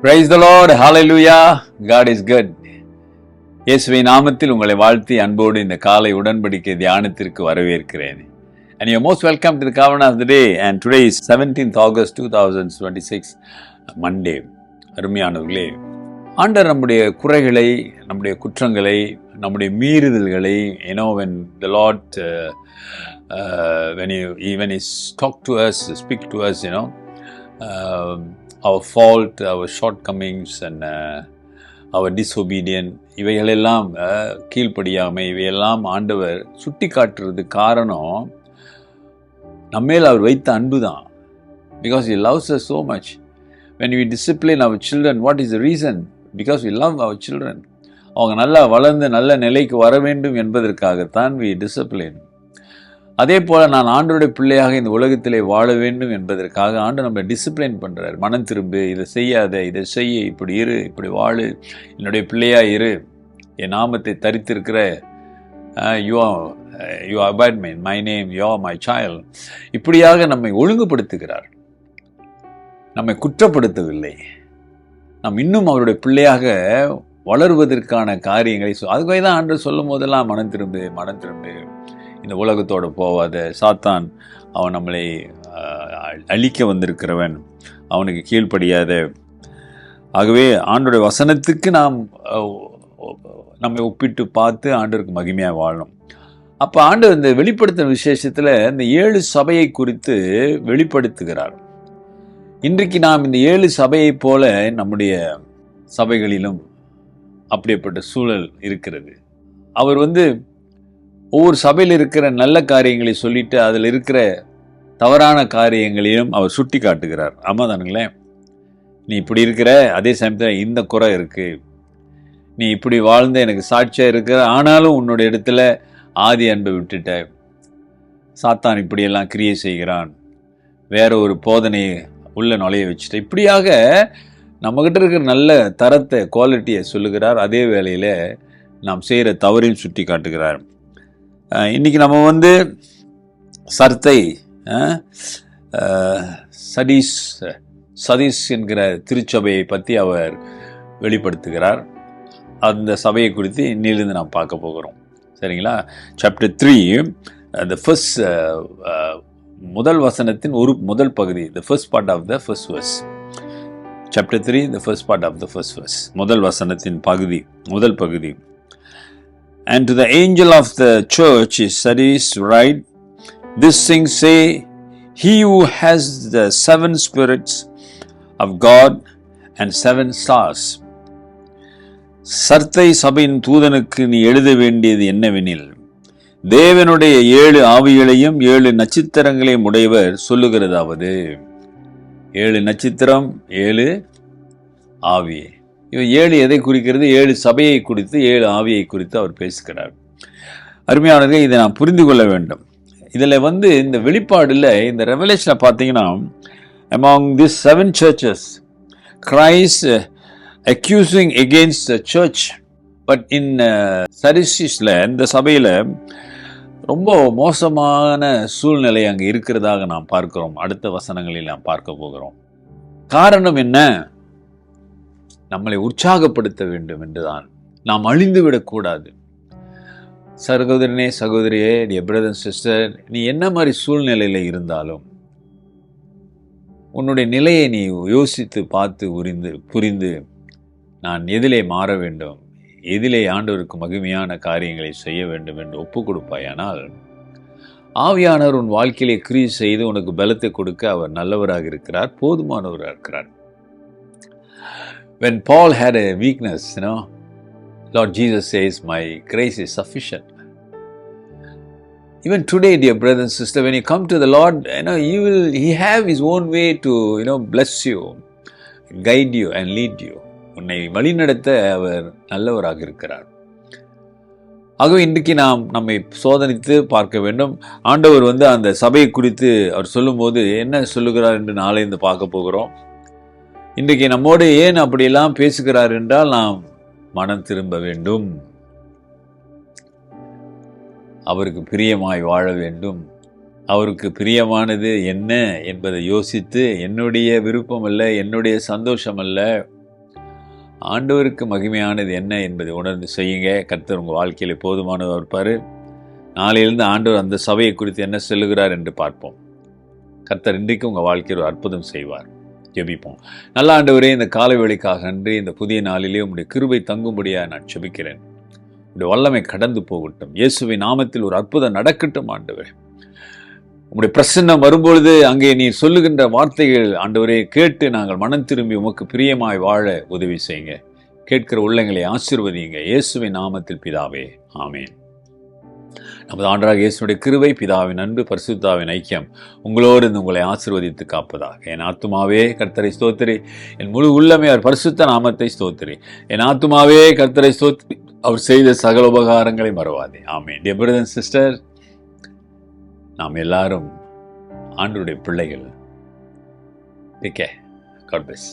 Praise the Lord. Hallelujah. God is good. இயேசுவின் நாமத்தில் உங்களை வாழ்த்தி அன்போடு இந்த காலை உடன்படிக்கை தியானத்திற்கு வரவேற்கிறேன். And you're most welcome to the Covenant of the Day. And today is 17th August 2026, Monday. அருமையானவர்களே, ஆண்டவர் நம்முடைய குறைகளை, நம்முடைய குற்றங்களை, நம்முடைய மீறுதல்களை, when the Lord when he talk to us, speak to us, our fault, our shortcomings and our disobedience, இவைகளெல்லாம் கீழ்ப்படியாமை, இவையெல்லாம் ஆண்டவர் சுட்டி காட்டுறது காரணம் நம்மேல் அவர் வைத்த அன்பு தான். Because he loves us so much. When we discipline our children, what is the reason? Because we love our children. அவங்க நல்லா வளர்ந்து நல்ல நிலைக்கு வர வேண்டும் என்பதற்காகத்தான் we discipline. அதே போல நான் ஆண்டவருடைய பிள்ளையாக இந்த உலகத்திலே வாழ வேண்டும் என்பதற்காக ஆண்டு நம்மளை டிசிப்ளின் பண்ணுறார். மனம் திரும்பு, இதை செய்யாத, இதை செய்ய, இப்படி இரு, இப்படி வாழு, என்னுடைய பிள்ளையா இரு, என் நாமத்தை தரித்திருக்கிற, you abide my name, you are my child. இப்படியாக நம்மை ஒழுங்குபடுத்துகிறார், நம்மை குற்றப்படுத்தவில்லை. நாம் இன்னும் அவருடைய பிள்ளையாக வளருவதற்கான காரியங்களை அதுக்காக தான் ஆண்டவர் சொல்லும் போதெல்லாம் மனம் திரும்பு, மனம் திரும்பு, இந்த உலகத்தோடு போவாத, சாத்தான் அவன் நம்மளை அழிக்க வந்திருக்கிறவன், அவனுக்கு கீழ்ப்படியாத. ஆகவே ஆண்டோடைய வசனத்துக்கு நாம் நம்மை ஒப்பிட்டு பார்த்து ஆண்டவருக்கு மகிமையாக வாழணும். அப்போ ஆண்டவர் இந்த வெளிப்படுத்தும் விசேஷத்தில் இந்த 7 சபையை குறித்து வெளிப்படுத்துகிறார். இன்றைக்கு நாம் இந்த 7 சபையை போல நம்முடைய சபைகளிலும் அப்படிப்பட்ட சூழல் இருக்கிறது. அவர் ஒவ்வொரு சபையில் இருக்கிற நல்ல காரியங்களை சொல்லிட்டு அதில் இருக்கிற தவறான காரியங்களையும் அவர் சுட்டி காட்டுகிறார். ஆமாம் தானுங்களே, நீ இப்படி இருக்கிற, அதே சமயத்தில் இந்த குறை இருக்கு, நீ இப்படி வாழ்ந்த எனக்கு சாட்சியாக இருக்கிற, ஆனாலும் உன்னுடைய இடத்துல ஆதி அன்பை விட்டுட்ட, சாத்தான் இப்படியெல்லாம் கிரியை செய்கிறான், வேற ஒரு போதனையை உள்ள நுழைய வச்சுட்ட, இப்படியாக நம்மகிட்ட இருக்கிற நல்ல தரத்தை, குவாலிட்டியை சொல்லுகிறார். அதே வேளையில் நாம் செய்கிற தவறையும் சுட்டி காட்டுகிறார். இன்றைக்கி நம்ம சர்த்தை சதீஸ் என்கிற திருச்சபையை பற்றி அவர் வெளிப்படுத்துகிறார். அந்த சபையை குறித்து இன்னிலிருந்து நாம் பார்க்க போகிறோம். சரிங்களா? சாப்டர் 3 the first முதல் வசனத்தின் முதல் பகுதி, the first part of the first verse. Chapter 3, the first part of the first verse. முதல் வசனத்தின் முதல் பகுதி. And to the angel of the church is Sardis write, this thing say, he who has the 7 spirits of God and 7 stars. சர்த்தை சபையின் தூதனுக்கு நீ எழுத வேண்டியது என்னவெனில், தேவனுடைய 7 ஆவிகளையும் 7 நட்சத்திரங்களையும் உடையவர் சொல்லுகிறதாவது. 7 நட்சத்திரம், 7 ஆவி. இவன் 7 எதை குறிக்கிறது? 7 சபையை குறித்து, 7 ஆவியை குறித்து அவர் பேசுகிறார். அருமையானது, இதை நாம் புரிந்து கொள்ள வேண்டும். இதில் இந்த வெளிப்பாடில், இந்த ரெவலேஷனை பார்த்தீங்கன்னா, among these 7 churches, Christ accusing against the church, but in Sardisல, இந்த சபையில் ரொம்ப மோசமான சூழ்நிலை அங்கே இருக்கிறதாக நாம் பார்க்கிறோம். அடுத்த வசனங்களில் நாம் பார்க்க போகிறோம். காரணம் என்ன? நம்மளை உற்சாகப்படுத்த வேண்டும் என்றுதான். நாம் அழிந்து விடக்கூடாது. சகோதரனே, சகோதரியே, டியர் பிரதர் அண்ட் சிஸ்டர், நீ என்ன மாதிரி சூழ்நிலையில் இருந்தாலும் உன்னுடைய நிலையை நீ யோசித்து பார்த்து புரிந்து நான் எதிலே மாற வேண்டும், எதிலே ஆண்டவருக்கு மகிமையான காரியங்களை செய்ய வேண்டும் என்று ஒப்பு கொடுப்பாயானால், ஆவியானவர் உன் வாழ்க்கையிலே கிரியை செய்து உனக்கு பலத்தை கொடுக்க அவர் நல்லவராக இருக்கிறார், போதுமானவராக இருக்கிறார். When Paul had a weakness, Lord Jesus says, my grace is sufficient. Even today, dear brother and sister, when you come to the Lord, he have his own way to, bless you, guide you and lead you. உன்னை வழிநடத்த அவர் நல்லவராக இருக்கிறார். ஆகவே இன்றைக்கு நாம் நம்மை சோதனித்து பார்க்க வேண்டும். ஆண்டவர் அந்த சபையை குறித்து அவர் சொல்லும்போது என்ன சொல்லுகிறார் என்று நாளைந்து பார்க்க போகிறோம். இன்றைக்கு நம்மோடு ஏன் அப்படியெல்லாம் பேசுகிறார் என்றால், நாம் மனம் திரும்ப வேண்டும், அவருக்கு பிரியமாய் வாழ வேண்டும், அவருக்கு பிரியமானது என்ன என்பதை யோசித்து, என்னுடைய விருப்பம் அல்ல, என்னுடைய சந்தோஷம் அல்ல, ஆண்டவருக்கு மகிமையானது என்ன என்பதை உணர்ந்து செய்யுங்க. கர்த்தர் உங்கள் வாழ்க்கையில் போதுமானவர் இருப்பார். நாளையிலிருந்து ஆண்டவர் அந்த சபையை குறித்து என்ன சொல்லுகிறார் என்று பார்ப்போம். கர்த்தர் இன்றைக்கு உங்கள் வாழ்க்கையில் ஒரு அற்புதம் செய்வார். ஜெபிப்போம். நல்ல ஆண்டவரே, இந்த காலை வேளைக்காக நன்றி. இந்த புதிய நாளிலே உம்முடைய கிருபை தங்கும்படியாக நான் ஜெபிக்கிறேன். உம்முடைய வல்லமை கடந்து போகட்டும். இயேசுவின் நாமத்தில் ஒரு அற்புதம் நடக்கட்டும் ஆண்டவரே. உம்முடைய பிரசன்னம் வரும்பொழுது அங்கே நீர் சொல்லுகின்ற வார்த்தைகள் ஆண்டவரே கேட்டு நாங்கள் மனம் திரும்பி உமக்கு பிரியமாய் வாழ உதவி செய்யுங்க. கேட்கிற உள்ளங்களை ஆசீர்வதியுங்க. இயேசுவின் நாமத்தில் பிதாவே, ஆமேன். நமது ஆண்டவராகிய இயேசுவுடைய கிருபை, பிதாவின் அன்பு, பரிசுத்தாவின் ஐக்கியம் உங்களோடு இருந்து உங்களை ஆசீர்வதித்து காப்பதாக. என் ஆத்துமாவே கர்த்தரை ஸ்தோத்திரி, என் முழு உள்ளமே அவர் பரிசுத்த நாமத்தை ஸ்தோத்திரி. என் ஆத்துமாவே கர்த்தரை ஸ்தோத்திரி, அவர் செய்த சகல உபகாரங்களை மறவாதே. Amen. Dear brother and sister, நாம் எல்லாரும் ஆண்டவருடைய பிள்ளைகள். Take care. God plus.